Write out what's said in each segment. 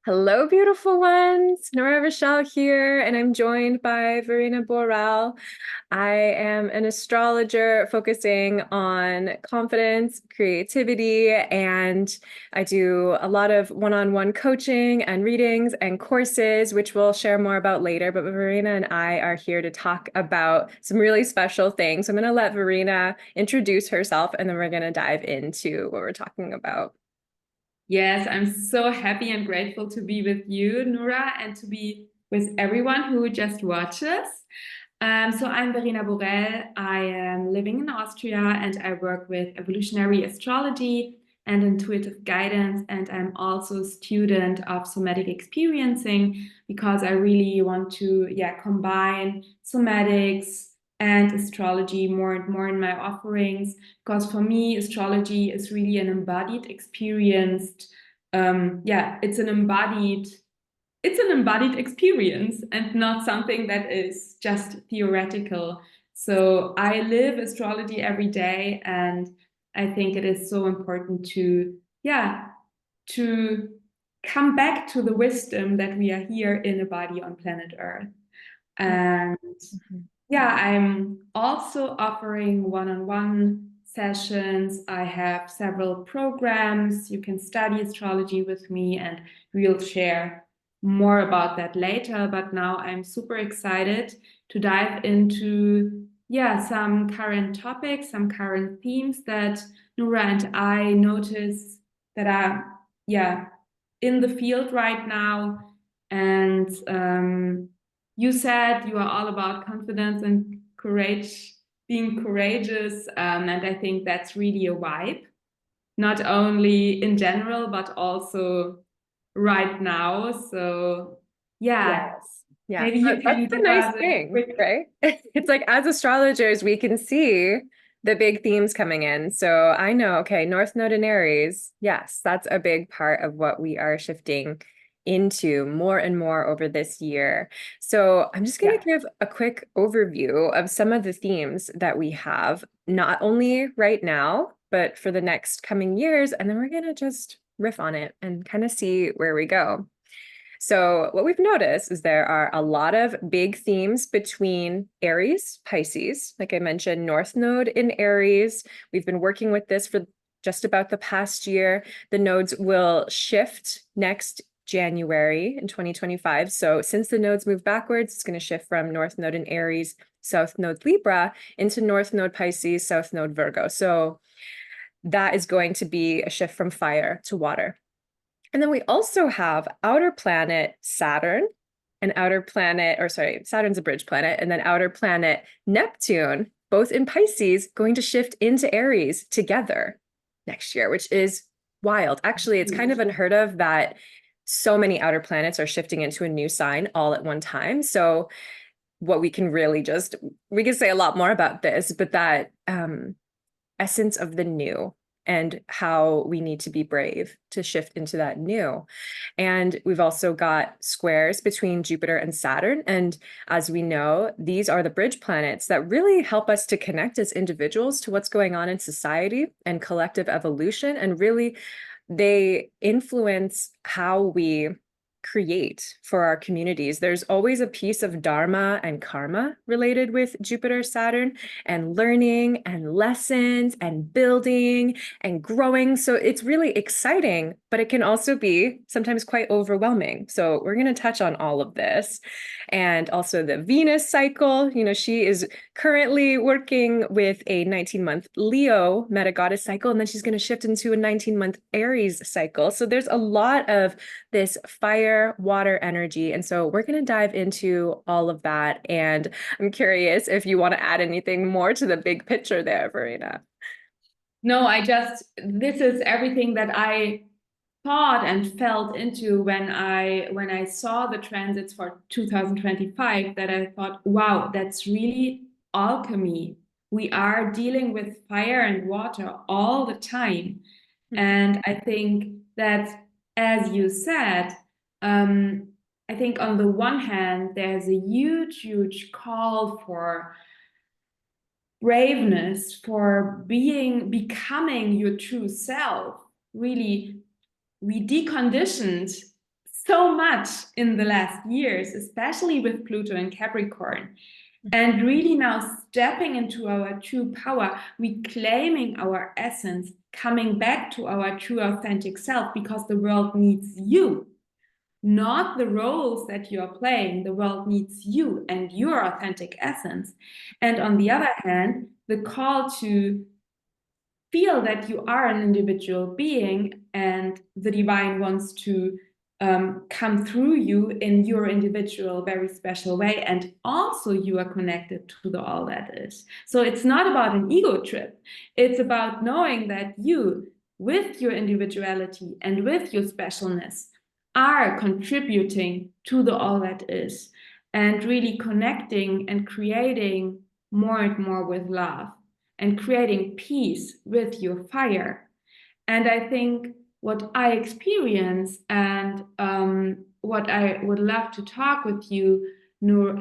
Hello, beautiful ones. Nura Rachelle here, and I'm joined by Verena Borell. I am an astrologer focusing on confidence, creativity, and I do a lot of one-on-one coaching and readings and courses, which we'll share more about later. But Verena and I are here to talk about some really special things. So I'm going to let Verena introduce herself, and then we're going to dive into what we're talking about. Yes, I'm so happy and grateful to be with you, Nura, and to be with everyone who just watches. So I'm Verena Borell. I am living in Austria and I work with evolutionary astrology and intuitive guidance. And I'm also a student of somatic experiencing because I really want to, combine somatics and astrology more and more in my offerings. Because for me, astrology is really an embodied experience. It's an embodied experience and not something that is just theoretical. So I live astrology every day, and I think it is so important to come back to the wisdom that we are here in a body on planet Earth. And Mhm. yeah, I'm also offering one-on-one sessions. I have several programs. You can study astrology with me, and we'll share more about that later. But now I'm super excited to dive into, some current topics, some current themes that Nura and I notice that are, in the field right now. And you said you are all about confidence and courage, being courageous. And I think that's really a vibe, not only in general, but also right now. So, yeah, Yes. Yeah. maybe you That's can the give nice us a thing, quick. right? It's like as astrologers, we can see the big themes coming in. So I know, okay, North Node in Aries, yes, that's a big part of what we are shifting into more and more over this year. So I'm just going Yeah. to give a quick overview of some of the themes that we have, not only right now, but for the next coming years. And then we're going to just riff on it and kind of see where we go. So, what we've noticed is there are a lot of big themes between Aries, Pisces. Like I mentioned, North Node in Aries. We've been working with this for just about the past year. The nodes will shift next January in 2025. So, since the nodes move backwards, it's going to shift from North Node in Aries, South Node Libra into North Node Pisces, South Node Virgo. So, that is going to be a shift from fire to water. And then we also have outer planet Saturn and outer planet, or sorry, Saturn's a bridge planet, and then outer planet Neptune, both in Pisces, going to shift into Aries together next year, which is wild. Actually, it's kind of unheard of that so many outer planets are shifting into a new sign all at one time. So what we can really just, we can say a lot more about this, but that essence of the new and how we need to be brave to shift into that new. And we've also got squares between Jupiter and Saturn. And as we know, these are the bridge planets that really help us to connect as individuals to what's going on in society and collective evolution. And really, they influence how we create for our communities. There's always a piece of dharma and karma related with Jupiter, Saturn, and learning and lessons and building and growing. So it's really exciting, but it can also be sometimes quite overwhelming. So we're going to touch on all of this. And also the Venus cycle. You know, she is currently working with a 19-month Leo meta goddess cycle, and then she's going to shift into a 19-month Aries cycle. So there's a lot of this fire, water energy. And so we're going to dive into all of that. And I'm curious if you want to add anything more to the big picture there, Verena. No, this is everything that I thought and felt into when I saw the transits for 2025, that I thought, wow, that's really alchemy. We are dealing with fire and water all the time. And I think that, as you said, um, I think on the one hand, there's a huge, huge call for braveness, for becoming your true self. Really, we deconditioned so much in the last years, especially with Pluto and Capricorn. And really now stepping into our true power, reclaiming our essence, coming back to our true authentic self, because the world needs you, not the roles that you're playing. The world needs you and your authentic essence. And on the other hand, the call to feel that you are an individual being and the divine wants to come through you in your individual, very special way. And also you are connected to the all that is. So it's not about an ego trip. It's about knowing that you, with your individuality and with your specialness, are contributing to the all that is, and really connecting and creating more and more with love and creating peace with your fire. And I think what I experience and what I would love to talk with you,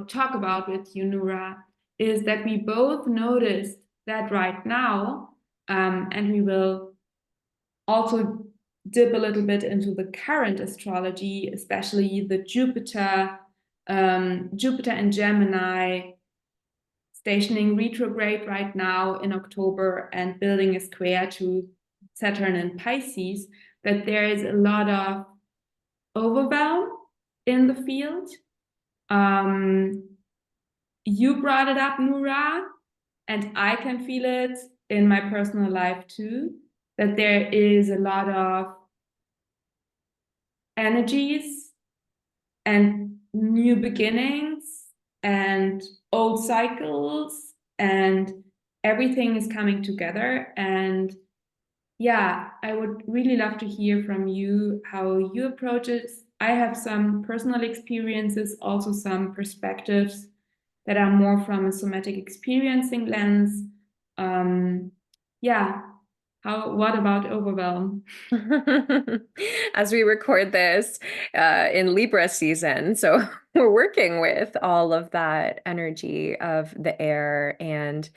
talk about with you, Nura, is that we both noticed that right now, and we will also dip a little bit into the current astrology, especially the Jupiter, Jupiter and Gemini stationing retrograde right now in October and building a square to Saturn and Pisces, that there is a lot of overwhelm in the field. You brought it up, Nura, and I can feel it in my personal life too, that there is a lot of energies and new beginnings and old cycles, and everything is coming together. And yeah, I would really love to hear from you how you approach it. I have some personal experiences, also some perspectives that are more from a somatic experiencing lens. Yeah, what about overwhelm? As we record this in Libra season, so we're working with all of that energy of the air. And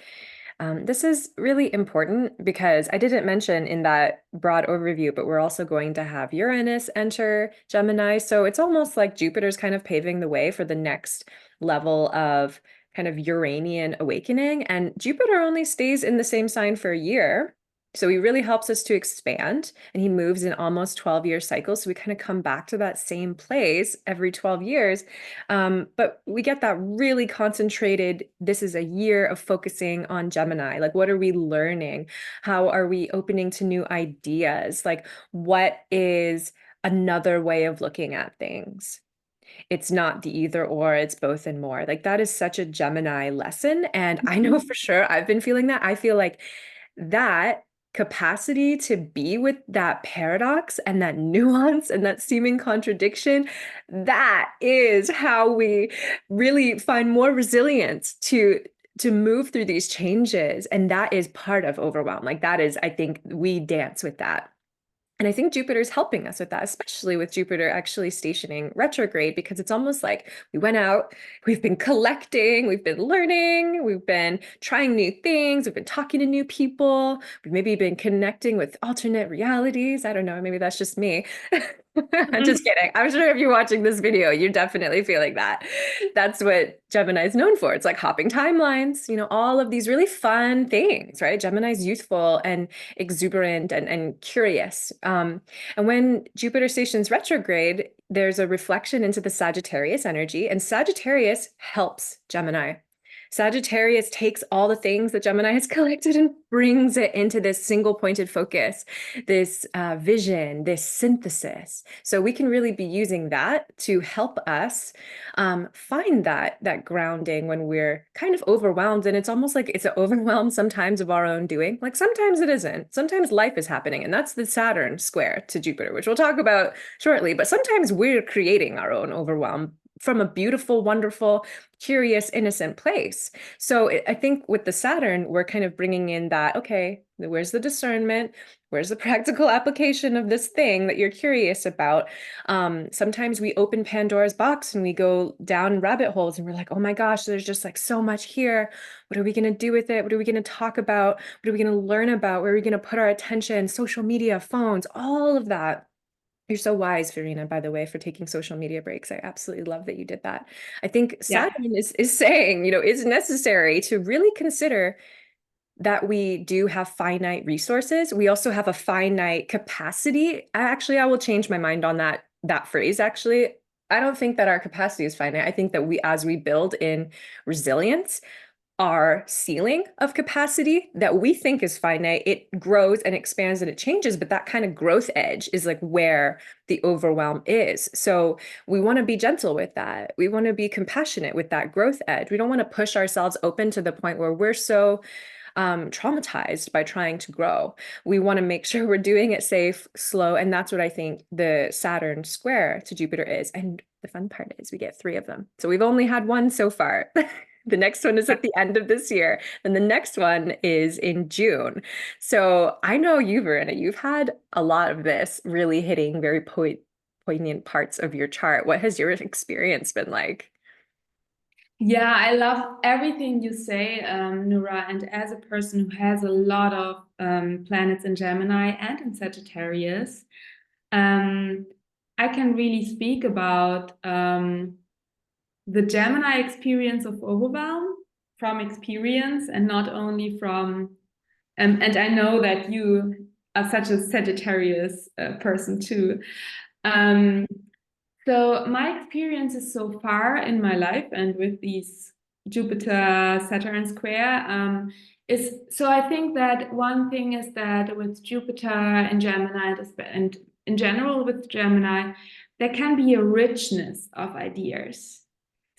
this is really important because I didn't mention in that broad overview, but we're also going to have Uranus enter Gemini. So it's almost like Jupiter's kind of paving the way for the next level of kind of Uranian awakening. And Jupiter only stays in the same sign for a year. So he really helps us to expand, and he moves in almost 12-year cycles. So we kind of come back to that same place every 12 years. But we get that really concentrated, this is a year of focusing on Gemini. Like, what are we learning? How are we opening to new ideas? Like, what is another way of looking at things? It's not the either or, it's both and more. Like, that is such a Gemini lesson. And I know for sure I've been feeling that. I feel like that capacity to be with that paradox and that nuance and that seeming contradiction, that is how we really find more resilience to move through these changes. And that is part of overwhelm. Like, that is, I think we dance with that. And I think Jupiter's helping us with that, especially with Jupiter actually stationing retrograde, because it's almost like we went out, we've been collecting, we've been learning, we've been trying new things, we've been talking to new people, we've maybe been connecting with alternate realities. I don't know, maybe that's just me. I'm just kidding. I'm sure if you're watching this video, you're definitely feeling that. That's what Gemini is known for. It's like hopping timelines, all of these really fun things, right? Gemini's youthful and exuberant and curious. And when Jupiter stations retrograde, there's a reflection into the Sagittarius energy, and Sagittarius helps Gemini. Sagittarius takes all the things that Gemini has collected and brings it into this single pointed focus, this vision, this synthesis. So we can really be using that to help us find that grounding when we're kind of overwhelmed. And it's almost like it's an overwhelm sometimes of our own doing. Like, sometimes it isn't. Sometimes life is happening. And that's the Saturn square to Jupiter, which we'll talk about shortly. But sometimes we're creating our own overwhelm from a beautiful, wonderful, curious, innocent place. So I think with the Saturn, we're kind of bringing in that, okay, where's the discernment? Where's the practical application of this thing that you're curious about? Sometimes we open Pandora's box and we go down rabbit holes and we're like, oh my gosh, there's just like so much here. What are we going to do with it? What are we going to talk about? What are we going to learn about? Where are we going to put our attention? Social media, phones, all of that. You're so wise, Verena, by the way, for taking social media breaks. I absolutely love that you did that. I think Yeah. Saturn is saying, it's necessary to really consider that we do have finite resources. We also have a finite capacity. I will change my mind on that phrase, actually. I don't think that our capacity is finite. I think that as we build in resilience, our ceiling of capacity that we think is finite, it grows and expands and it changes, but that kind of growth edge is like where the overwhelm is. So we want to be gentle with that. We want to be compassionate with that growth edge. We don't want to push ourselves open to the point where we're so traumatized by trying to grow. We want to make sure we're doing it safe, slow, and that's what I think the Saturn square to Jupiter is. And the fun part is we get 3 of them. So we've only had one so far. The next one is at the end of this year, and the next one is in June. So I know you, Verena, you've had a lot of this really hitting very poignant parts of your chart. What has your experience been like? Yeah, I love everything you say, Nura. And as a person who has a lot of planets in Gemini and in Sagittarius, um, I can really speak about the Gemini experience of overwhelm from experience and not only from, and I know that you are such a Sagittarius person too. Um, so my experiences so far in my life and with these Jupiter Saturn square is, so I think that one thing is that with Jupiter in Gemini and in general with Gemini, there can be a richness of ideas.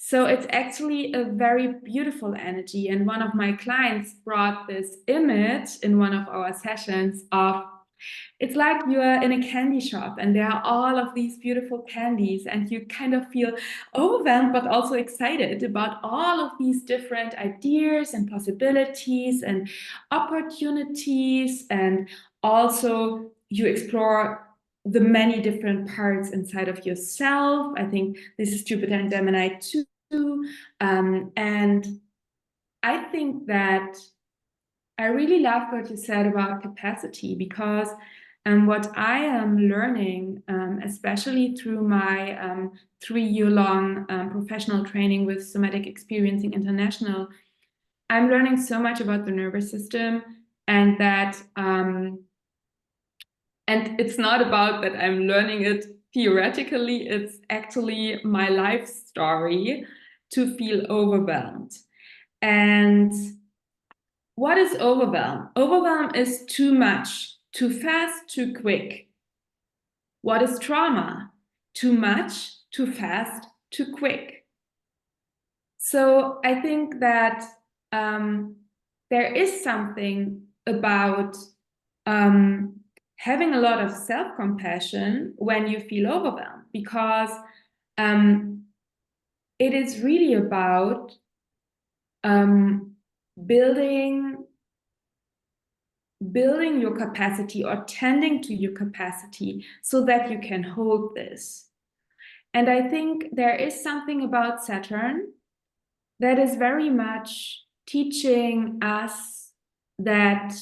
So it's actually a very beautiful energy. And one of my clients brought this image in one of our sessions of, it's like you're in a candy shop and there are all of these beautiful candies and you kind of feel overwhelmed but also excited about all of these different ideas and possibilities and opportunities, and also you explore the many different parts inside of yourself. I think this is Jupiter and Gemini too. And I think that I really love what you said about capacity, because what I am learning, especially through my 3-year-long professional training with Somatic Experiencing International, I'm learning so much about the nervous system, and that, and it's not about that I'm learning it theoretically, it's actually my life story to feel overwhelmed. And what is overwhelm? Overwhelm is too much, too fast, too quick. What is trauma? Too much, too fast, too quick. So I think that there is something about having a lot of self-compassion when you feel overwhelmed, because it is really about building your capacity or tending to your capacity so that you can hold this. And I think there is something about Saturn that is very much teaching us that,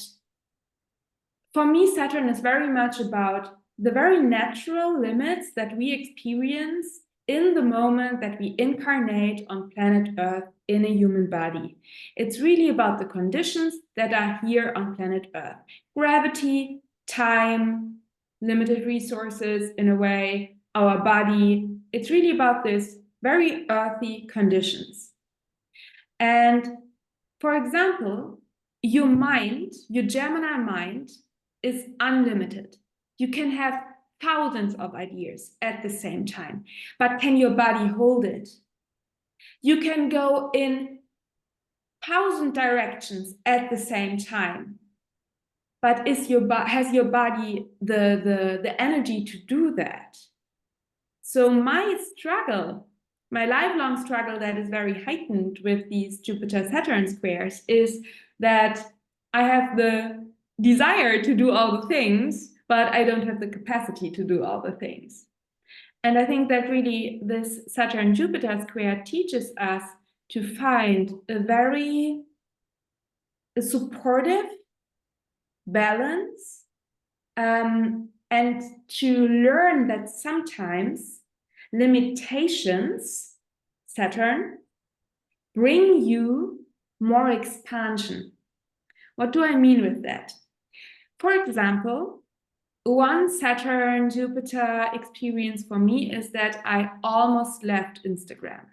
for me, Saturn is very much about the very natural limits that we experience in the moment that we incarnate on planet Earth in a human body. It's really about the conditions that are here on planet Earth. Gravity, time, limited resources in a way, our body. It's really about this very earthy conditions. And for example, your mind, your Gemini mind, is unlimited. You can have thousands of ideas at the same time, but can your body hold it? You can go in 1,000 directions at the same time, but has your body the energy to do that? So my struggle, my lifelong struggle that is very heightened with these Jupiter-Saturn squares, is that I have the desire to do all the things, but I don't have the capacity to do all the things. And I think that really this Saturn-Jupiter square teaches us to find a very supportive balance and to learn that sometimes limitations, Saturn, bring you more expansion. What do I mean with that? For example, one Saturn Jupiter experience for me is that I almost left Instagram.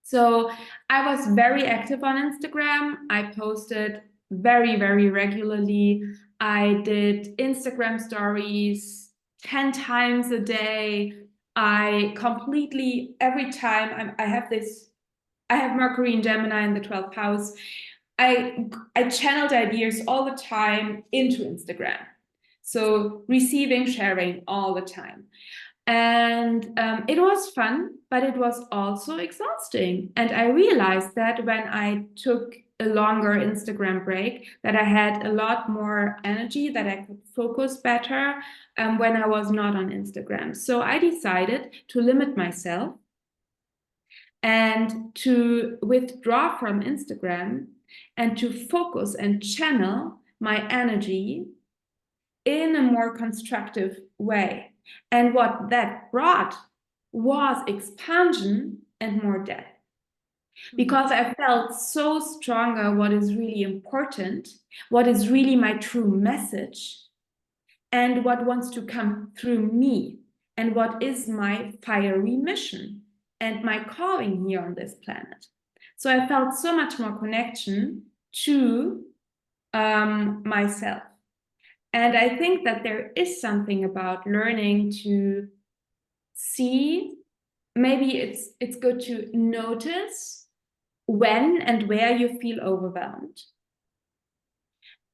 So I was very active on Instagram. I posted very, very regularly. I did Instagram stories 10 times a day. I completely, every time I have this, I have Mercury in Gemini in the 12th house. I channeled ideas all the time into Instagram. So receiving, sharing all the time. And it was fun, but it was also exhausting. And I realized that when I took a longer Instagram break, that I had a lot more energy, that I could focus better when I was not on Instagram. So I decided to limit myself and to withdraw from Instagram and to focus and channel my energy in a more constructive way. And what that brought was expansion and more depth. Because I felt so stronger what is really important, what is really my true message, and what wants to come through me, and what is my fiery mission and my calling here on this planet. So I felt so much more connection to myself. And I think that there is something about learning to see, maybe it's good to notice when and where you feel overwhelmed.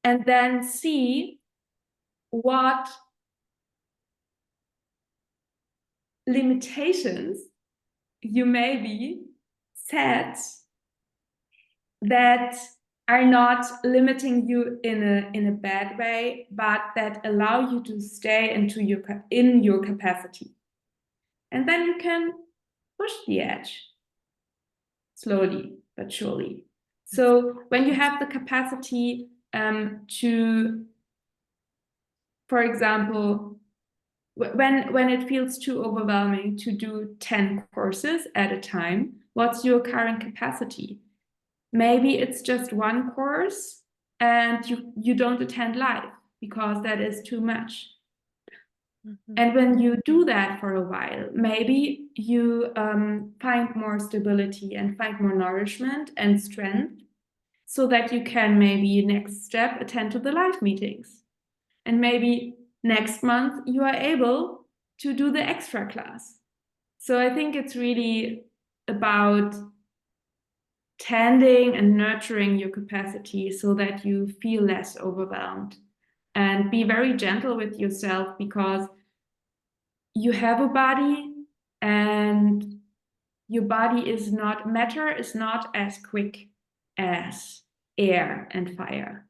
And then see what limitations you maybe set that are not limiting you in a bad way, but that allow you to stay in your capacity. And then you can push the edge slowly but surely. So when you have the capacity to, for example, when it feels too overwhelming to do 10 courses at a time, what's your current capacity? Maybe it's just one course and you don't attend live because that is too much. And when you do that for a while, maybe you find more stability and find more nourishment and strength so that you can maybe next step attend to the live meetings. And maybe next month you are able to do the extra class. So I think it's really about tending and nurturing your capacity so that you feel less overwhelmed, and be very gentle with yourself because you have a body and your body is not, matter is not as quick as air and fire.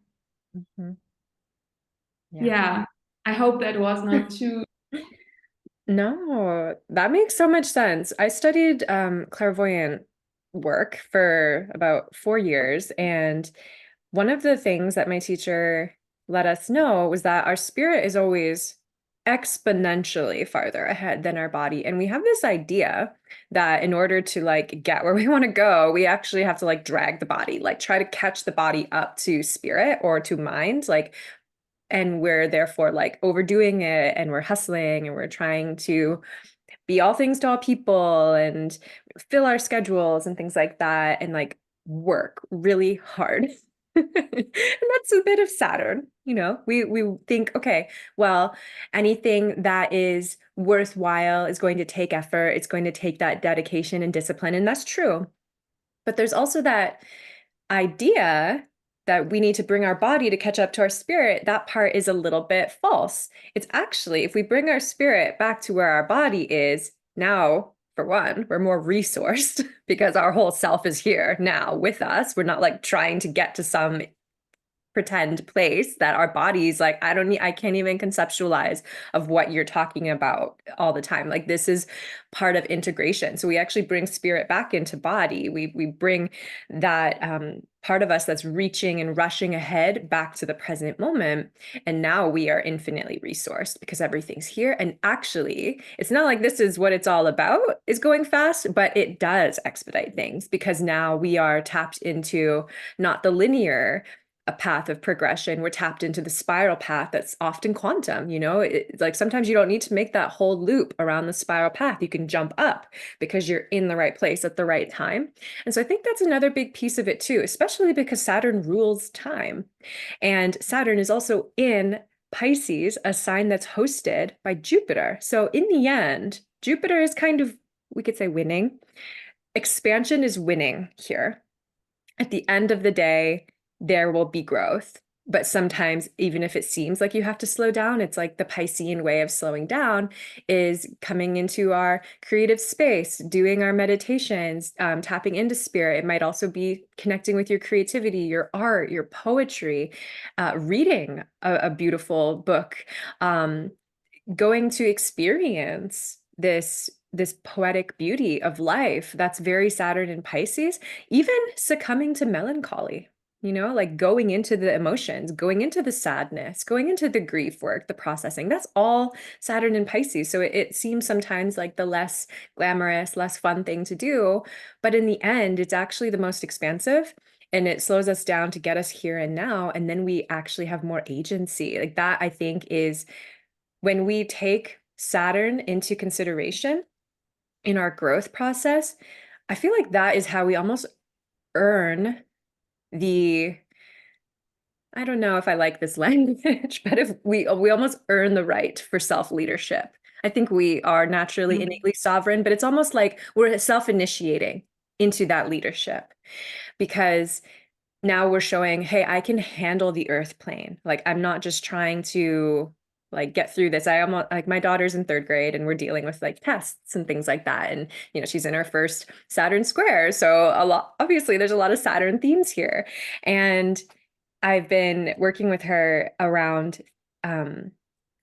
Yeah, I hope that was not too. No, that makes so much sense. I studied clairvoyant work for about 4 years, and one of the things that my teacher let us know was that our spirit is always exponentially farther ahead than our body. And we have this idea that in order to like get where we want to go, we actually have to like drag the body, like try to catch the body up to spirit or to mind, like, and we're therefore like overdoing it and we're hustling and we're trying to be all things to all people and fill our schedules and things like that and like work really hard. And that's a bit of Saturn, you know. We think, okay, well, anything that is worthwhile is going to take effort, it's going to take that dedication and discipline, and that's true. But there's also that idea that we need to bring our body to catch up to our spirit. That part is a little bit false. It's actually, if we bring our spirit back to where our body is now, for one, we're more resourced because our whole self is here now with us. We're not like trying to get to some pretend place that our bodies, like, I can't even conceptualize of what you're talking about all the time. Like, this is part of integration. So we actually bring spirit back into body. We bring that part of us that's reaching and rushing ahead back to the present moment. And now we are infinitely resourced because everything's here. And actually, it's not like this is what it's all about, is going fast, but it does expedite things because now we are tapped into not the linear a path of progression. We're tapped into the spiral path that's often quantum. Like sometimes you don't need to make that whole loop around the spiral path. You can jump up because you're in the right place at the right time. And so I think that's another big piece of it too, especially because Saturn rules time. And Saturn is also in Pisces, a sign that's hosted by Jupiter. So in the end, Jupiter is kind of, we could say, winning. Expansion is winning here. At the end of the day, there will be growth. But sometimes, even if it seems like you have to slow down, it's like the Piscean way of slowing down is coming into our creative space, doing our meditations, tapping into spirit. It might also be connecting with your creativity, your art, your poetry, reading a beautiful book, going to experience this poetic beauty of life that's very Saturn in Pisces, even succumbing to melancholy, like going into the emotions, going into the sadness, going into the grief work, the processing. That's all Saturn in Pisces. So it seems sometimes like the less glamorous, less fun thing to do, but in the end, it's actually the most expansive. And it slows us down to get us here and now. And then we actually have more agency. Like that, I think, is when we take Saturn into consideration in our growth process. I feel like that is how we almost earn the, I don't know if I like this language, but if we almost earn the right for self-leadership. I think we are naturally innately sovereign, but it's almost like we're self-initiating into that leadership because now we're showing, hey, I can handle the earth plane. Like, I'm not just trying to like get through this. I almost, like, my daughter's in third grade and we're dealing with like tests and things like that. And, she's in her first Saturn square. So obviously there's a lot of Saturn themes here. And I've been working with her around,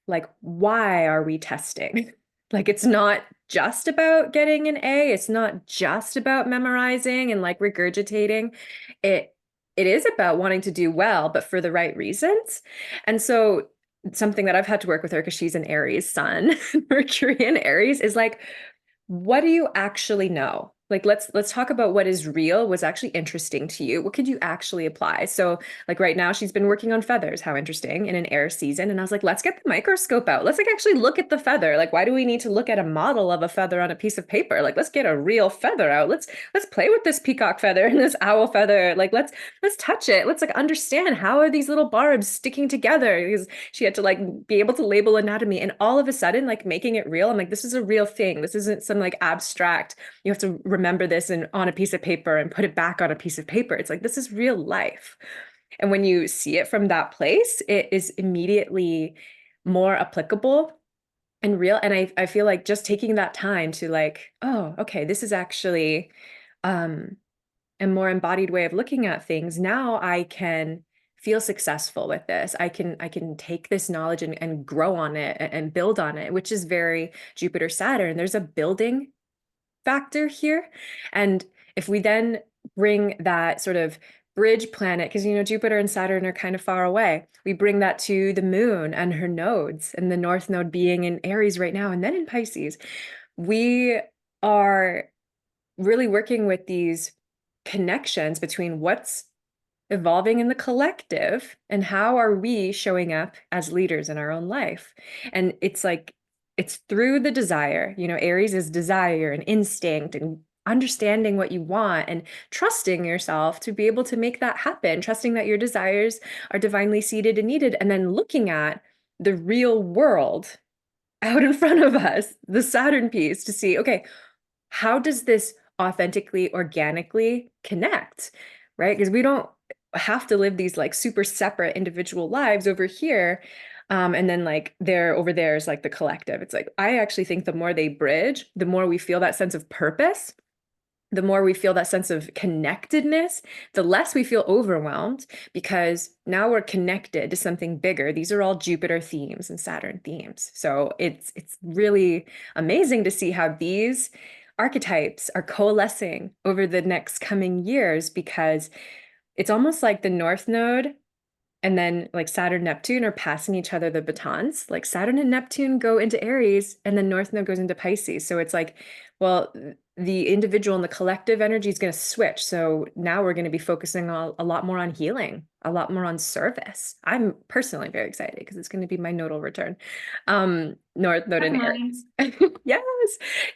like, why are we testing? Like, it's not just about getting an A. It's not just about memorizing and like regurgitating. It is about wanting to do well, but for the right reasons. And so something that I've had to work with her, because she's an Aries sun, Mercury in Aries, is like, what do you actually know? Like, let's talk about what is real, what's actually interesting to you. What could you actually apply? So like right now she's been working on feathers. How interesting, in an air season. And I was like, let's get the microscope out. Let's like actually look at the feather. Like, why do we need to look at a model of a feather on a piece of paper? Like, let's get a real feather out. Let's play with this peacock feather and this owl feather. Like, let's touch it. Let's like understand, how are these little barbs sticking together? Because she had to like be able to label anatomy, and all of a sudden, like, making it real. I'm like, this is a real thing. This isn't some like abstract, you have to remember this and on a piece of paper and put it back on a piece of paper. It's like, this is real life. And when you see it from that place, it is immediately more applicable and real. And I feel like just taking that time to like, oh, okay, this is actually a more embodied way of looking at things. Now I can feel successful with this. I can take this knowledge and grow on it and build on it, which is very Jupiter Saturn. There's a building factor here. And if we then bring that sort of bridge planet, because Jupiter and Saturn are kind of far away, we bring that to the moon and her nodes, and the north node being in Aries right now and then in Pisces, we are really working with these connections between what's evolving in the collective and how are we showing up as leaders in our own life. And it's like, it's through the desire. Aries is desire and instinct and understanding what you want and trusting yourself to be able to make that happen, trusting that your desires are divinely seated and needed, and then looking at the real world out in front of us, the Saturn piece, to see, okay, how does this authentically, organically connect, right? Because we don't have to live these like super separate individual lives over here. And then like over there is like the collective. It's like, I actually think the more they bridge, the more we feel that sense of purpose, the more we feel that sense of connectedness, the less we feel overwhelmed because now we're connected to something bigger. These are all Jupiter themes and Saturn themes. So it's really amazing to see how these archetypes are coalescing over the next coming years, because it's almost like the North Node and then like Saturn, Neptune are passing each other the batons. Like Saturn and Neptune go into Aries and then North Node goes into Pisces. So it's like, well, the individual and the collective energy is going to switch. So now we're going to be focusing a lot more on healing, a lot more on service. I'm personally very excited because it's going to be my nodal return. North Node in Mine. Aries. Yes.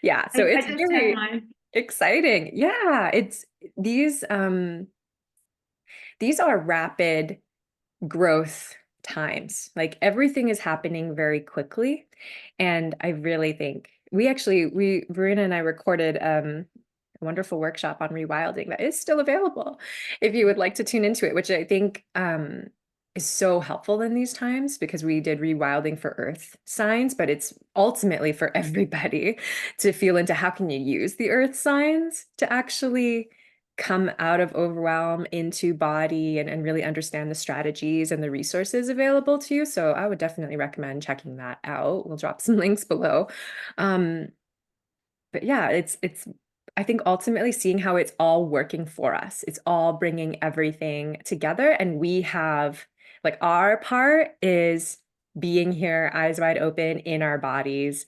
Yeah. So I it's just had very mine. exciting. Yeah. It's these are rapid growth times. Like everything is happening very quickly. And I really think Verena and I recorded a wonderful workshop on rewilding that is still available if you would like to tune into it, which I think is so helpful in these times, because we did rewilding for earth signs, but it's ultimately for everybody to feel into how can you use the earth signs to actually come out of overwhelm into body and really understand the strategies and the resources available to you. So I would definitely recommend checking that out. We'll drop some links below. Um, but yeah, it's I think ultimately seeing how it's all working for us. It's all bringing everything together, and we have like our part is being here, eyes wide open in our bodies,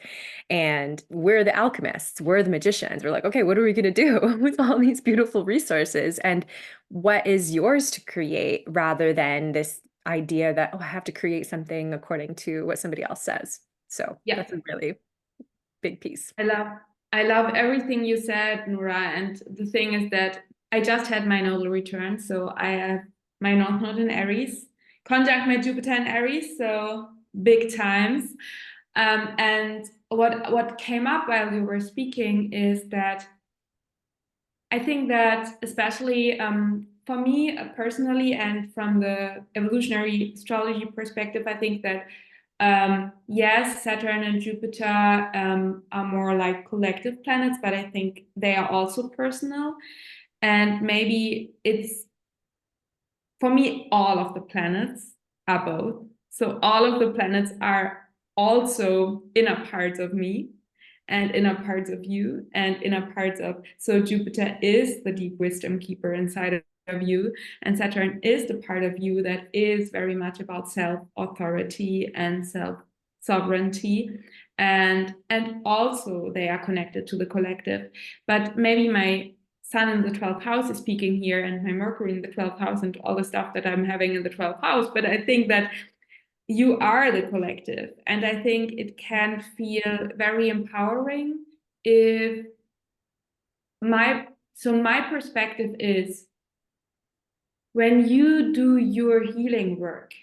and we're the alchemists, we're the magicians. We're like, okay, what are we going to do with all these beautiful resources? And what is yours to create, rather than this idea that, oh, I have to create something according to what somebody else says. So Yeah. that's a really big piece. I love I love everything you said, Nura. And the thing is that I just had my nodal return, so I have my North Node in Aries, conjunct my Jupiter in Aries, so big times. And what came up while you were speaking is that I think that especially for me personally, and from the evolutionary astrology perspective, I think that yes, Saturn and Jupiter are more like collective planets, but I think they are also personal. And maybe it's, for me, all of the planets are both. So all of the planets are also inner parts of me and inner parts of you and inner parts of, so Jupiter is the deep wisdom keeper inside of you, and Saturn is the part of you that is very much about self-authority and self-sovereignty, and also they are connected to the collective. But maybe my Sun in the 12th house is speaking here, and my Mercury in the 12th house, and all the stuff that I'm having in the 12th house. But I think that you are the collective. And I think it can feel very empowering if my perspective is, when you do your healing work,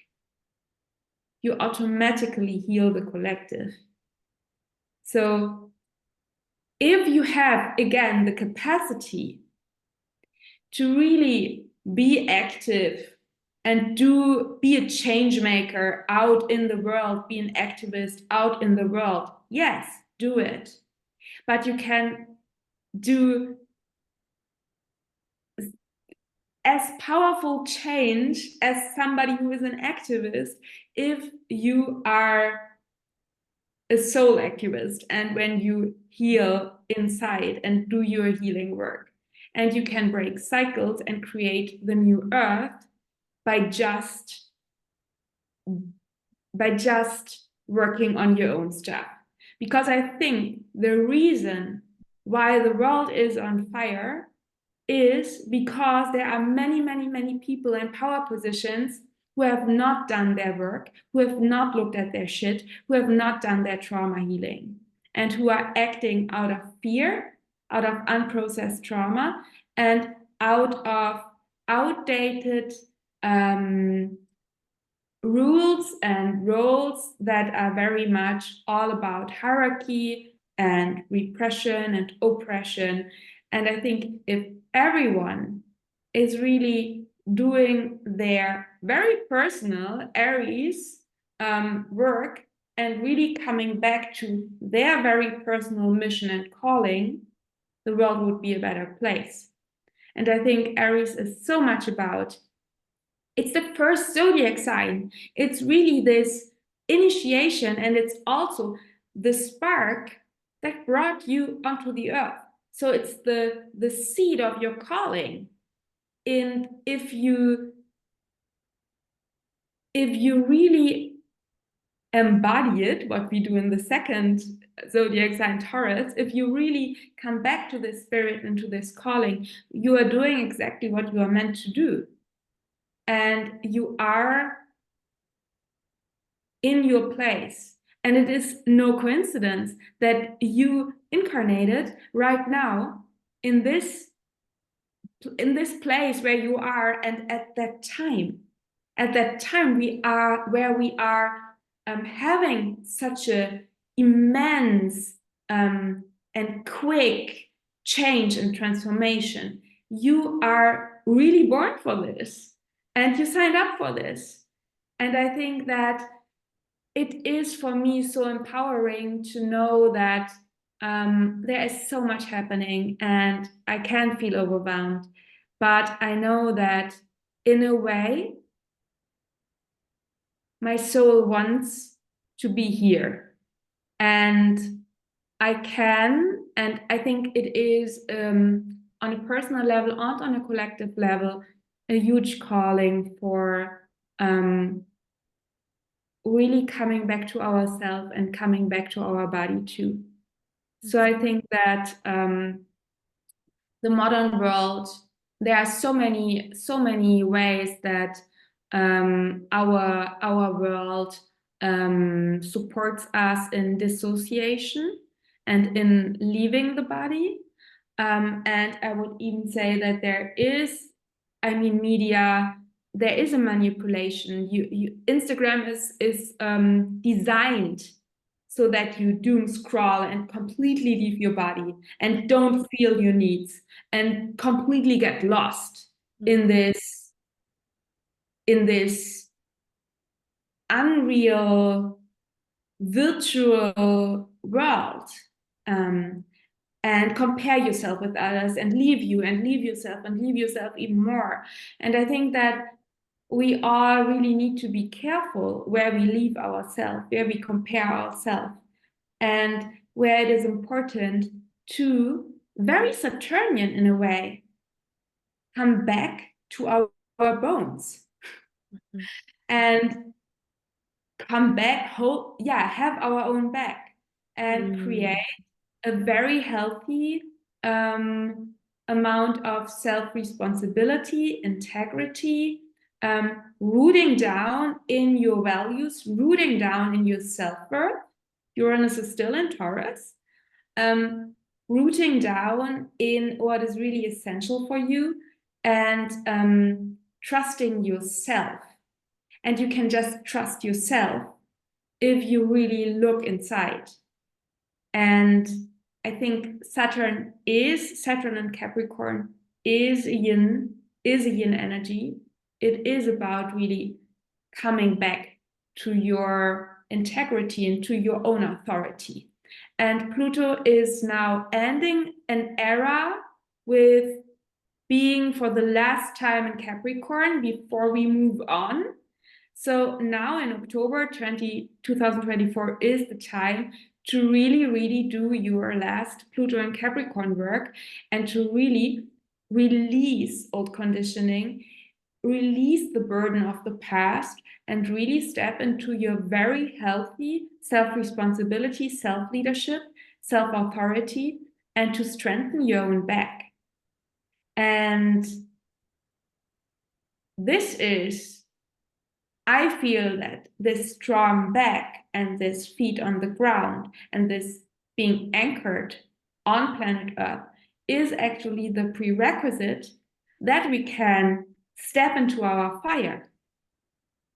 you automatically heal the collective. So if you have, again, the capacity to really be active and be a change maker out in the world, be an activist out in the world, yes, do it. But you can do as powerful change as somebody who is an activist if you are a soul activist, and when you heal inside and do your healing work. And you can break cycles and create the new earth by just working on your own stuff. Because I think the reason why the world is on fire is because there are many, many, many people in power positions who have not done their work, who have not looked at their shit, who have not done their trauma healing, and who are acting out of fear, out of unprocessed trauma, and out of outdated rules and roles that are very much all about hierarchy and repression and oppression. And I think if everyone is really doing their very personal Aries work and really coming back to their very personal mission and calling, the world would be a better place. And I think Aries is so much about, it's the first zodiac sign. It's really this initiation, and it's also the spark that brought you onto the earth. So it's the seed of your calling. And if you really embody it, what we do in the second zodiac sign, Taurus, if you really come back to this spirit and to this calling, you are doing exactly what you are meant to do. And you are in your place. And it is no coincidence that you incarnated right now in this place where you are, and at that time we are where we are having such a immense and quick change and transformation. You are really born for this, and you signed up for this. And I think that it is for me so empowering to know that there is so much happening, and I can feel overwhelmed. But I know that in a way, my soul wants to be here. And I can, and I think it is on a personal level and on a collective level, a huge calling for really coming back to ourselves and coming back to our body too. So I think that the modern world, there are so many ways that our world supports us in dissociation and in leaving the body. And I would even say that there is, I mean, media, there is a manipulation. Instagram is designed so that you doom scroll and completely leave your body and don't feel your needs and completely get lost in this unreal virtual world, and compare yourself with others and leave yourself even more. And I think that we all really need to be careful where we leave ourselves, where we compare ourselves, and where it is important to, very Saturnian in a way, come back to our bones. Mm-hmm. And come back, have our own back, and create a very healthy amount of self-responsibility, integrity, rooting down in your values, rooting down in your self-worth. Uranus is still in Taurus. Rooting down in what is really essential for you, and trusting yourself. And you can just trust yourself if you really look inside. And I think Saturn and Capricorn is a yin energy. It is about really coming back to your integrity and to your own authority. And Pluto is now ending an era with being for the last time in Capricorn before we move on. So now in October 2024 is the time to really do your last Pluto and Capricorn work, and to really release old conditioning, release the burden of the past, and really step into your very healthy self-responsibility, self-leadership, self-authority, and to strengthen your own back. And I feel that this strong back and this feet on the ground and this being anchored on planet Earth is actually the prerequisite that we can step into our fire,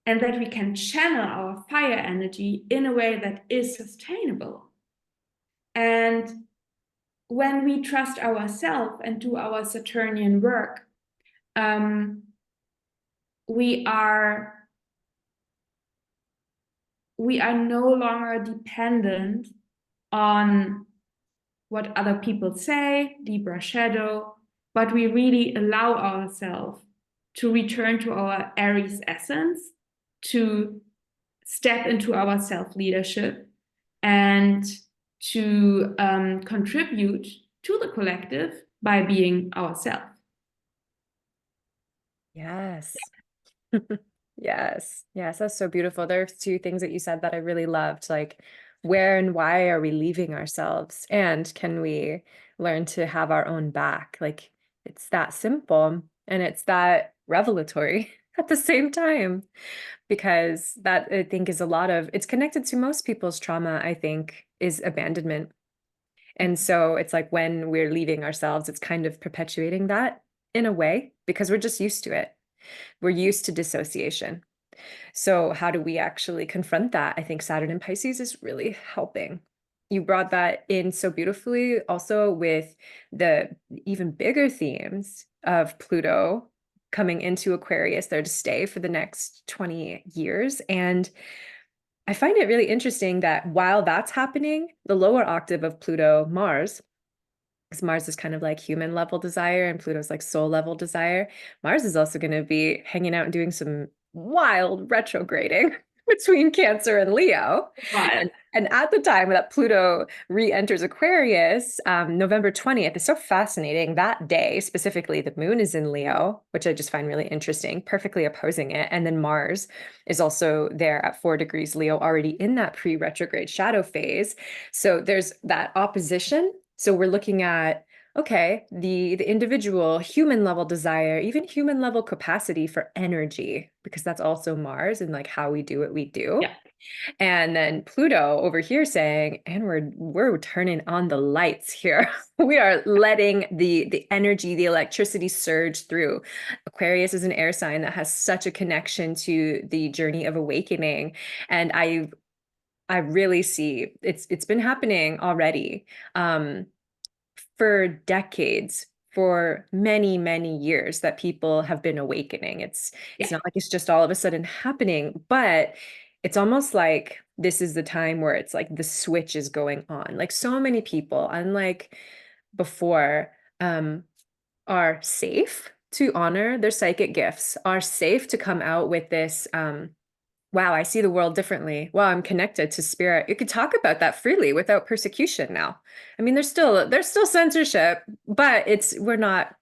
and that we can channel our fire energy in a way that is sustainable. And when we trust ourselves and do our Saturnian work, we are no longer dependent on what other people say, Libra shadow, but we really allow ourselves to return to our Aries essence, to step into our self-leadership and to contribute to the collective by being ourselves. Yes. Yes. Yes. That's so beautiful. There's two things that you said that I really loved, like where and why are we leaving ourselves? And can we learn to have our own back? Like it's that simple and it's that revelatory at the same time, because that I think is a lot of it's connected to most people's trauma, I think, is abandonment. And so it's like when we're leaving ourselves, it's kind of perpetuating that in a way because we're just used to it. We're used to dissociation. So, how do we actually confront that? I think Saturn in Pisces is really helping. You brought that in so beautifully, also with the even bigger themes of Pluto coming into Aquarius, there to stay for the next 20 years. And I find it really interesting that while that's happening, the lower octave of Pluto, Mars, because Mars is kind of like human level desire and Pluto's like soul level desire. Mars is also going to be hanging out and doing some wild retrograding between Cancer and Leo. Right. And at the time that Pluto re-enters Aquarius, November 20th, is so fascinating. That day, specifically, the moon is in Leo, which I just find really interesting, perfectly opposing it. And then Mars is also there at 4 degrees Leo, already in that pre-retrograde shadow phase. So there's that opposition. So we're looking at, okay, the individual human level desire, even human level capacity for energy, because that's also Mars and like how we do what we do. Yeah. And then Pluto over here saying, and we're turning on the lights here. We are letting the energy, the electricity surge through. Aquarius is an air sign that has such a connection to the journey of awakening. And I really see it's been happening already for decades, for many, many years that people have been awakening. It's not like it's just all of a sudden happening, but it's almost like this is the time where it's like the switch is going on. Like so many people, unlike before, are safe to honor their psychic gifts, are safe to come out with this wow, I see the world differently. Wow, I'm connected to spirit. You could talk about that freely without persecution now. I mean, there's still censorship, but we're not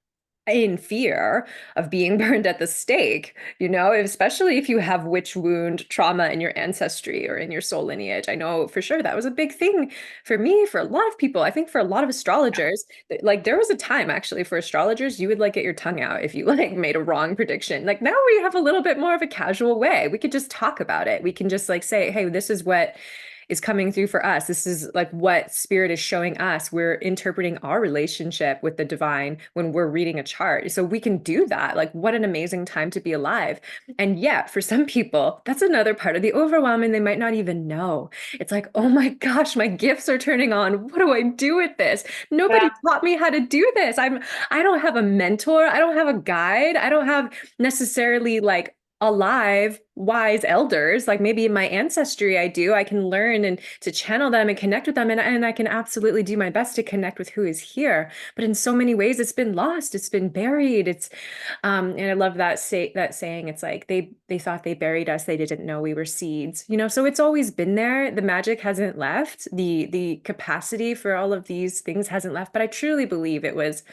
in fear of being burned at the stake, especially if you have witch wound trauma in your ancestry or in your soul lineage. I know for sure that was a big thing for me, for a lot of people. I think for a lot of astrologers, like there was a time actually for astrologers, you would like get your tongue out if you like made a wrong prediction. Like now we have a little bit more of a casual way. We could just talk about it. We can just like say, hey, this is what is coming through for us. This is like what spirit is showing us. We're interpreting our relationship with the divine when we're reading a chart. So we can do that. Like, what an amazing time to be alive. And yet, for some people, that's another part of the overwhelm, and they might not even know. It's like, oh my gosh, my gifts are turning on. What do I do with this? Nobody taught me how to do this. I don't have a mentor. I don't have a guide. I don't have necessarily like alive, wise elders, like maybe in my ancestry, I can learn and to channel them and connect with them. And I can absolutely do my best to connect with who is here. But in so many ways, it's been lost, it's been buried. And I love that saying, it's like they thought they buried us, they didn't know we were seeds, so it's always been there. The magic hasn't left, the capacity for all of these things hasn't left, but I truly believe it was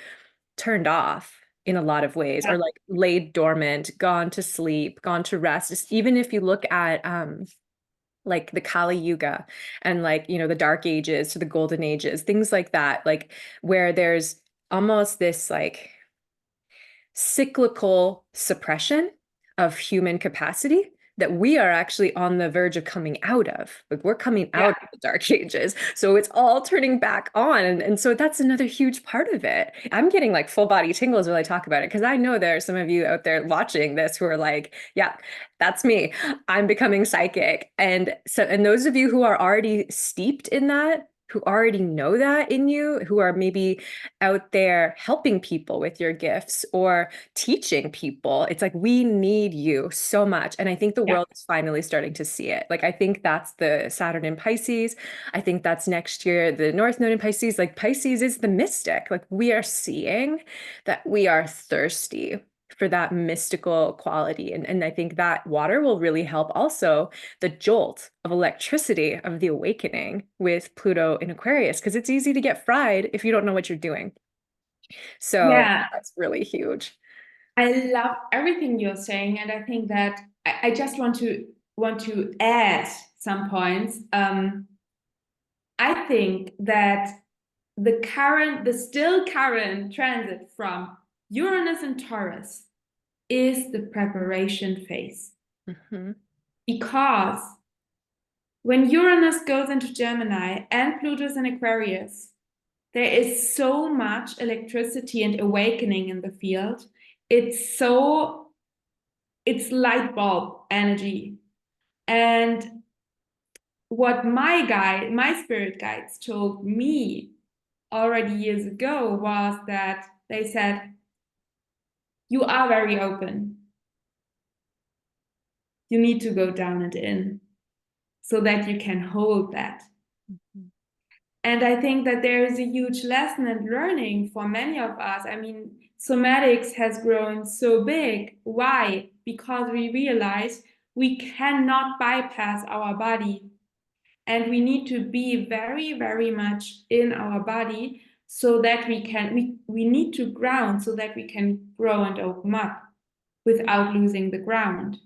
turned off in a lot of ways, or like laid dormant, gone to sleep, gone to rest. Just even if you look at like the Kali Yuga and like, the dark ages to the golden ages, things like that, like where there's almost this like cyclical suppression of human capacity that we are actually on the verge of coming out of. Like we're coming out of the dark ages. So it's all turning back on. And so that's another huge part of it. I'm getting like full body tingles when I talk about it, because I know there are some of you out there watching this who are like, yeah, that's me. I'm becoming psychic. And those of you who are already steeped in that, who already know that in you, who are maybe out there helping people with your gifts or teaching people. It's like we need you so much. And I think the Yeah. world is finally starting to see it. Like I think that's the Saturn in Pisces. I think that's next year, the North Node in Pisces. Like Pisces is the mystic. Like we are seeing that we are thirsty for that mystical quality. And I think that water will really help also the jolt of electricity of the awakening with Pluto in Aquarius, because it's easy to get fried if you don't know what you're doing. So Yeah, that's really huge. I love everything you're saying, and I think that I just want to add some points. I think that the still current transit from Uranus and Taurus is the preparation phase. Mhm. Because when Uranus goes into Gemini and Pluto's in Aquarius, there is so much electricity and awakening in the field. It's light bulb energy. And what my spirit guides told me already years ago was that they said, you are very open. You need to go down and in so that you can hold that. Mhm. And I think that there is a huge lesson and learning for many of us. I mean, somatics has grown so big. Why? Because we realize we cannot bypass our body, and we need to be very, very much in our body so that we need to ground so that we can grow and open up without losing the ground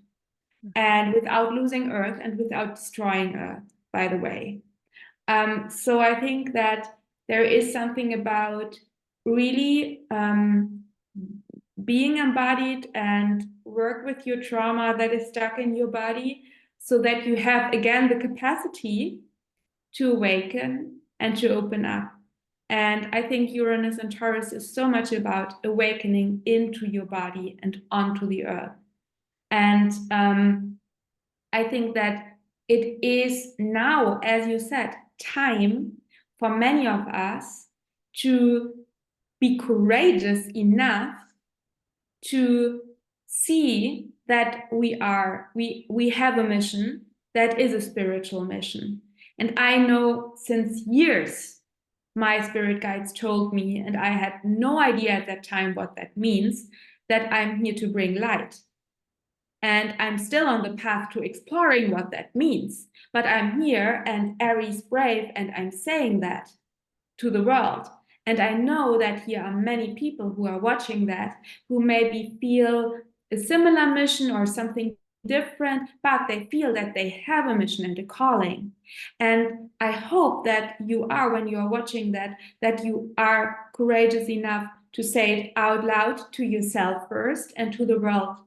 and without losing earth and without destroying earth, by the way. So I think that there is something about really being embodied and work with your trauma that is stuck in your body so that you have, again, the capacity to awaken and to open up. And I think Uranus and Taurus is so much about awakening into your body and onto the earth. And I think that it is now, as you said, time for many of us to be courageous enough to see that we have a mission that is a spiritual mission. And I know since years my spirit guides told me, and I had no idea at that time what that means, that I'm here to bring light. And I'm still on the path to exploring what that means. But I'm here and Aries brave, and I'm saying that to the world. And I know that here are many people who are watching that who maybe feel a similar mission or something different, but they feel that they have a mission and a calling. And I hope that you are, when you are watching that, that you are courageous enough to say it out loud to yourself first and to the world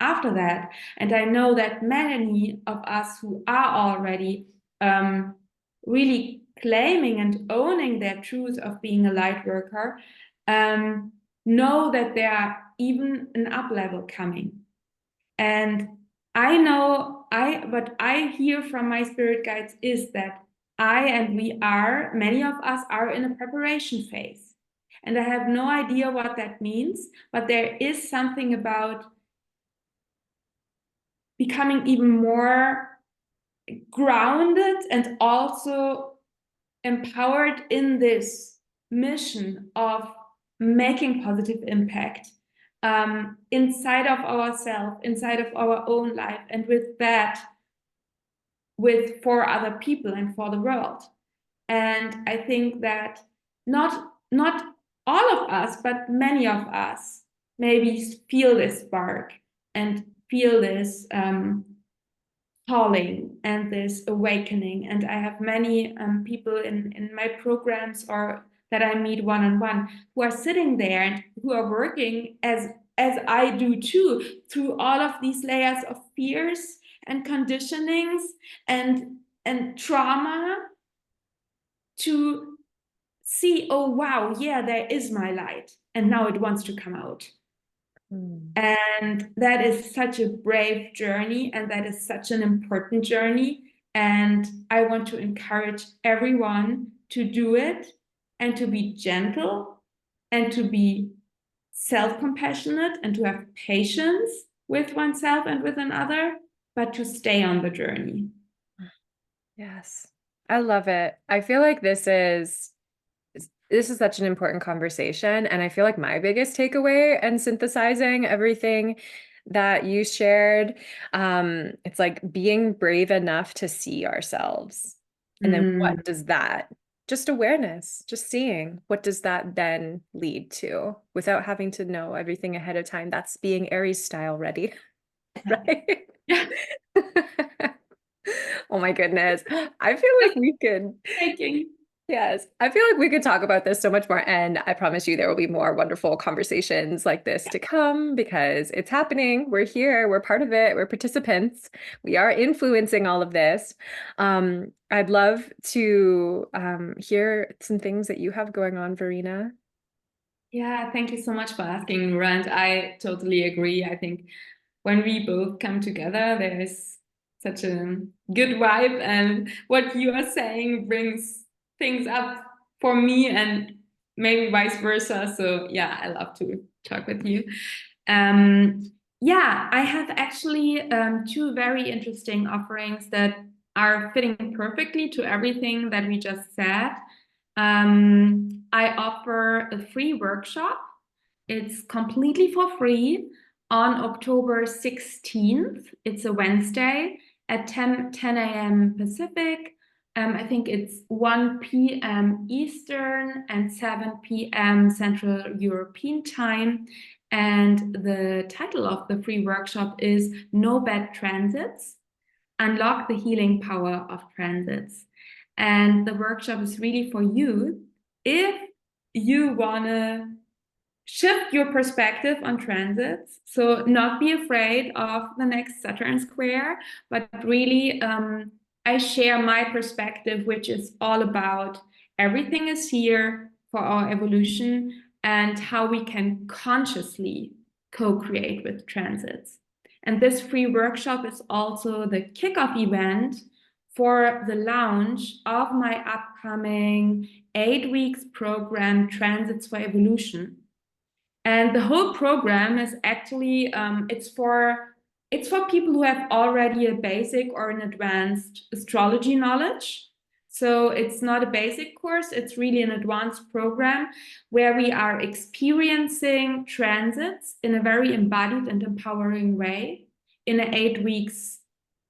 after that. And I know that many of us who are already really claiming and owning their truth of being a light worker know that there are even an up level coming. And I know what I hear from my spirit guides is that many of us are in a preparation phase. And I have no idea what that means, but there is something about becoming even more grounded and also empowered in this mission of making positive impact inside of ourselves, inside of our own life, and with that, for other people and for the world. And I think that not all of us, but many of us maybe feel this spark and feel this calling and this awakening. And I have many people in my programs or that I meet one-on-one who are sitting there and who are working as I do too, through all of these layers of fears and conditionings and trauma to see, oh wow, yeah, there is my light, and now it wants to come out. Mm. And that is such a brave journey, and that is such an important journey. And I want to encourage everyone to do it and to be gentle and to be self-compassionate and to have patience with oneself and with another, but to stay on the journey. Yes. I love it. I feel like this is such an important conversation. And I feel like my biggest takeaway and synthesizing everything that you shared, it's like being brave enough to see ourselves. And then what does that, just awareness, just seeing, what does that then lead to without having to know everything ahead of time? That's being Aries style ready, right? Yeah. Oh my goodness. I feel like we could. Taking. Yes, I feel like we could talk about this so much more. And I promise you, there will be more wonderful conversations like this to come because it's happening. We're here, we're part of it, we're participants, we are influencing all of this. I'd love to hear some things that you have going on, Verena. Yeah, thank you so much for asking, Nura. And I totally agree. I think when we both come together, there is such a good vibe, and what you are saying brings things up for me and maybe vice versa. So yeah, I love to talk with you. Yeah, I have actually two very interesting offerings that are fitting perfectly to everything that we just said. I offer a free workshop. It's completely for free on October 16th. It's a Wednesday at 10 a.m. Pacific. I think it's 1 p.m. Eastern and 7 p.m. Central European time. And the title of the free workshop is No Bad Transits, Unlock the Healing Power of Transits. And the workshop is really for you if you want to shift your perspective on transits. So not be afraid of the next Saturn square, but really I share my perspective, which is all about everything is here for our evolution and how we can consciously co-create with transits. And this free workshop is also the kickoff event for the launch of my upcoming 8 weeks program, Transits for Evolution. And the whole program is actually it's for people who have already a basic or an advanced astrology knowledge. So it's not a basic course, it's really an advanced program where we are experiencing transits in a very embodied and empowering way in an 8 weeks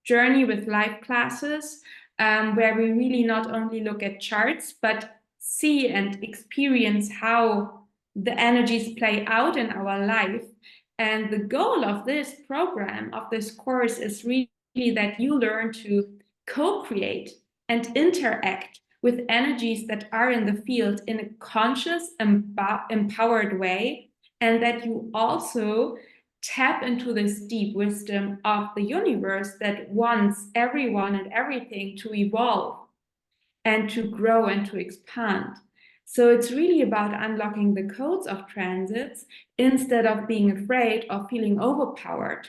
journey with live classes, where we really not only look at charts, but see and experience how the energies play out in our life. And the goal of this program, of this course, is really that you learn to co-create and interact with energies that are in the field in a conscious, empowered way, and that you also tap into this deep wisdom of the universe that wants everyone and everything to evolve and to grow and to expand. So it's really about unlocking the codes of transits instead of being afraid of feeling overpowered.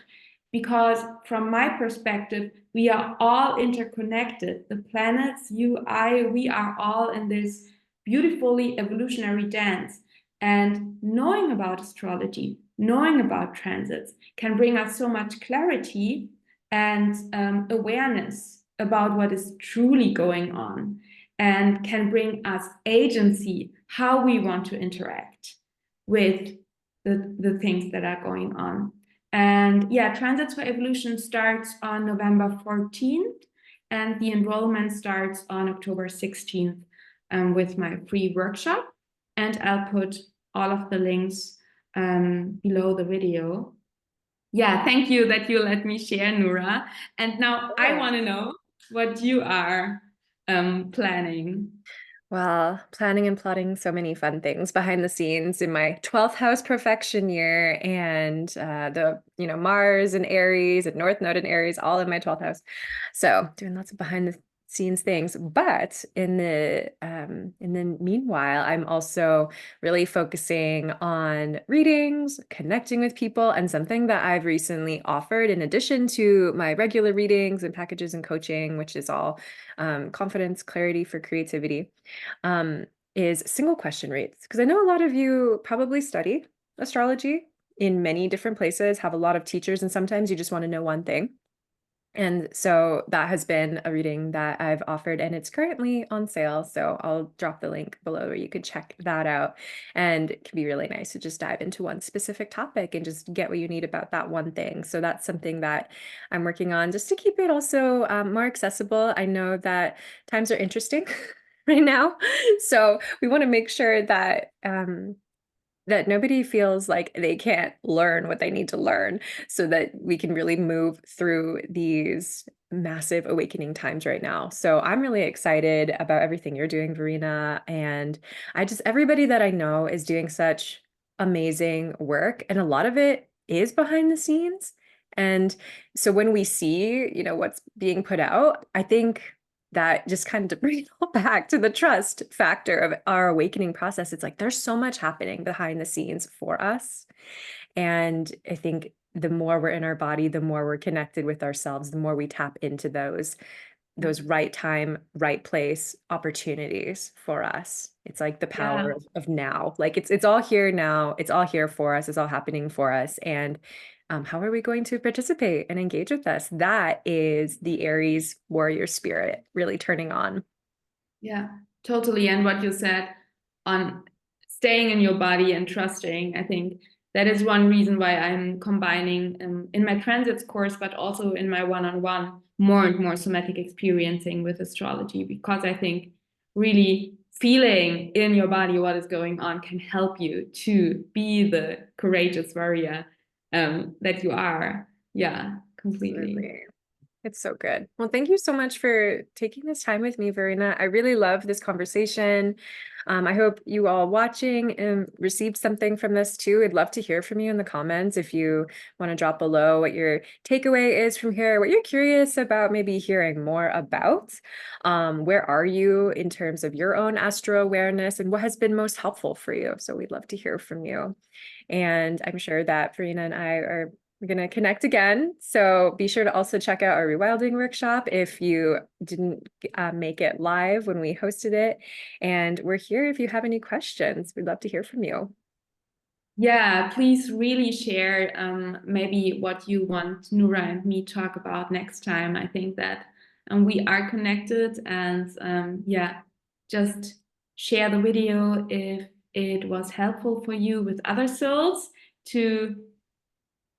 Because from my perspective, we are all interconnected. The planets, you, I, we are all in this beautifully evolutionary dance. And knowing about astrology, knowing about transits can bring us so much clarity and awareness about what is truly going on, and can bring us agency, how we want to interact with the things that are going on. And yeah, Transits for Evolution starts on November 14th, and the enrollment starts on October 16th with my free workshop. And I'll put all of the links below the video. Yeah, thank you that you let me share, Nura. And now I want to know what you are planning. Well, planning and plotting so many fun things behind the scenes in my 12th house perfection year and Mars and Aries and North Node and Aries all in my 12th house. So doing lots of behind the scenes things. But in the meanwhile, I'm also really focusing on readings, connecting with people, and something that I've recently offered in addition to my regular readings and packages and coaching, which is all confidence, clarity for creativity, is single question reads. Because I know a lot of you probably study astrology in many different places, have a lot of teachers, and sometimes you just want to know one thing. And so that has been a reading that I've offered, and it's currently on sale. So I'll drop the link below where you could check that out. And it can be really nice to just dive into one specific topic and just get what you need about that one thing. So that's something that I'm working on just to keep it also more accessible. I know that times are interesting right now. So we want to make sure that that nobody feels like they can't learn what they need to learn so that we can really move through these massive awakening times right now. So I'm really excited about everything you're doing, Verena. And everybody that I know is doing such amazing work. And a lot of it is behind the scenes. And so when we see, what's being put out, I think that just kind of to bring it all back to the trust factor of our awakening process. It's like there's so much happening behind the scenes for us. And I think the more we're in our body, the more we're connected with ourselves, the more we tap into those right time, right place opportunities for us. It's like the power of now. Like it's all here now. It's all here for us. It's all happening for us. And how are we going to participate and engage with us? That is the Aries warrior spirit really turning on. Yeah, totally. And what you said on staying in your body and trusting, I think that is one reason why I'm combining in my transits course, but also in my one-on-one, more and more somatic experiencing with astrology, because I think really feeling in your body what is going on can help you to be the courageous warrior that you are. Yeah, completely. Absolutely. It's so good. Well, thank you so much for taking this time with me, Verena. I really love this conversation. I hope you all watching received something from this too. I'd love to hear from you in the comments if you want to drop below what your takeaway is from here, what you're curious about, maybe hearing more about. Where are you in terms of your own astro awareness and what has been most helpful for you? So we'd love to hear from you. And I'm sure that Verena and I are we're going to connect again. So be sure to also check out our rewilding workshop if you didn't make it live when we hosted it. And we're here if you have any questions. We'd love to hear from you. Yeah, please really share maybe what you want Nura and me talk about next time. I think that we are connected, and yeah, just share the video if it was helpful for you with other souls to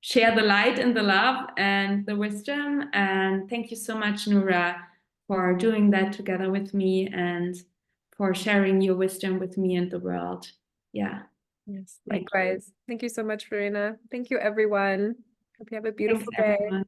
share the light and the love and the wisdom. And thank you so much, Nura, for doing that together with me and for sharing your wisdom with me and the world. Yeah. Yes, likewise. Thank you so much, Verena. Thank you, everyone. Hope you have a Thanks, beautiful day. everyone.